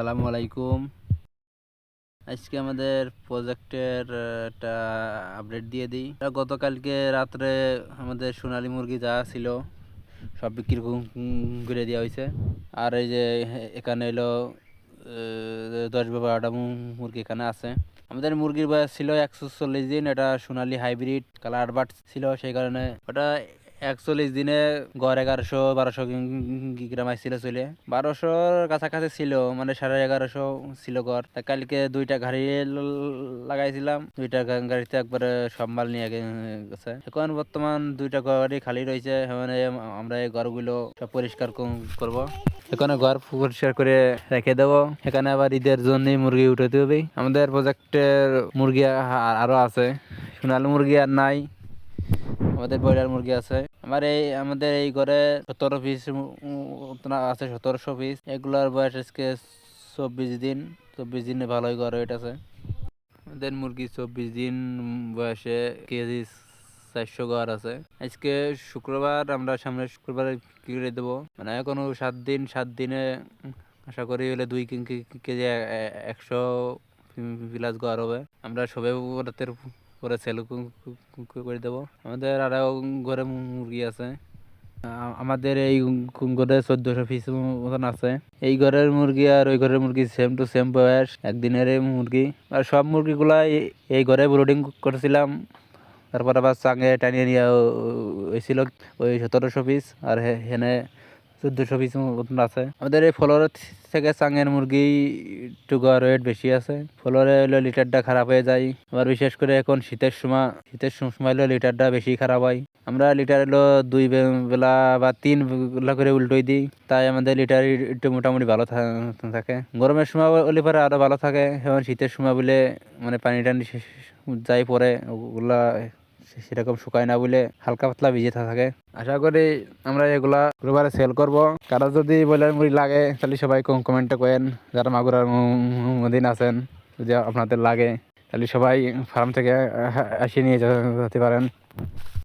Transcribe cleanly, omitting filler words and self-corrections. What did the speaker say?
আসসালামু আলাইকুম। আজকে আমাদের প্রজেক্টের একটা আপডেট দিয়ে দিই। গতকালকে রাত্রে আমাদের সোনালী মুরগি যা ছিল সব বিক্রি করে দেওয়া হয়েছে। আর এই যে এখানে এলো 10-12টা মুরগি এখানে আছে। আমাদের মুরগির বয়স ছিল 140 দিন। এটা সোনালী হাইব্রিড কালার বাট ছিল, সেই কারণে ওটা 41 দিনে গড় 1100-1200 গ্রাম আসছিল। চলে 1200-র কাছাকাছি ছিল, মানে 1150 ছিল গড়। কালকে 2টা গাড়ি লাগাইছিলাম, 2টা গাড়িতে একবারে সব মাল নিয়ে গেছে। এখন বর্তমান 2টা গাড়ি খালি রয়েছে। মানে আমরা এই ঘরগুলো সব পরিষ্কার করব। এখানে ঘর পরিষ্কার করে রেখে দেবো। এখানে আবার ঈদের জন্য মুরগি উঠাতে হবে। আমাদের প্রজেক্টের মুরগি আরো আছে, সোনালী মুরগি আর নাই, আমাদের ব্রয়লার মুরগি আছে। আমাদের এই ঘরে 17 পিস আছে, 1700 পিস। এগুলার বয়স আজকে 24 দিন। 24 দিনে ভালোই ঘর ওয়েট আছে। আমাদের মুরগি 24 দিন বয়সে কেজি 400 ঘর আছে। আজকে শুক্রবার, আমরা সামনে শুক্রবারে কি করে দেবো, মানে এখনো 7 দিনে আশা করি হলে 2 কেজি 100 প্লাস ঘর হবে। আমরা সবাই রাতের পরে সেল করে দেবো। আমাদের আরো ঘরে মুরগি আছে। আমাদের এই ঘরে 1400 পিস মতন আছে। এই ঘরের মুরগি আর ওই ঘরের মুরগি সেম টু সেম বয়স, একদিনের মুরগি। আর সব মুরগিগুলা এই ঘরে ব্রুডিং করেছিলাম। তারপর আবার চাঙে টানিয়ে নিয়ে হয়েছিল ওই 1700 পিস, আর হেনে 1400 পিস মতন আছে। আমাদের এই ফ্লোরের থেকে চাঙের মুরগি একটু গড় ওয়েট বেশি আছে। ফ্লোরে হলো লিটারটা খারাপ হয়ে যায়। আবার বিশেষ করে এখন শীতের সময় হলো লিটারটা বেশি খারাপ হয়। আমরা লিটার হলো 2 বেলা বা 3 বেলা করে উল্টোই দিই, তাই আমাদের লিটার একটু মোটামুটি ভালো থাকে। গরমের সময় হলে পরে আরো ভালো থাকে। এবং শীতের সময় বলে মানে পানি টানি যাই পরে ওগুলা সেরকম শুকায় না বলে হালকা পাতলা ভিজে থাকে। আশা করি আমরা এগুলা শুক্রবারে সেল করব। কারো যদি ব্রয়লার মুরগি লাগে তাহলে সবাই কমেন্টে করেন। যারা মাগুরার মদিন আছেন, যদি আপনাদের লাগে তাহলে সবাই ফার্ম থেকে আসিয়ে নিয়ে যেতে পারেন।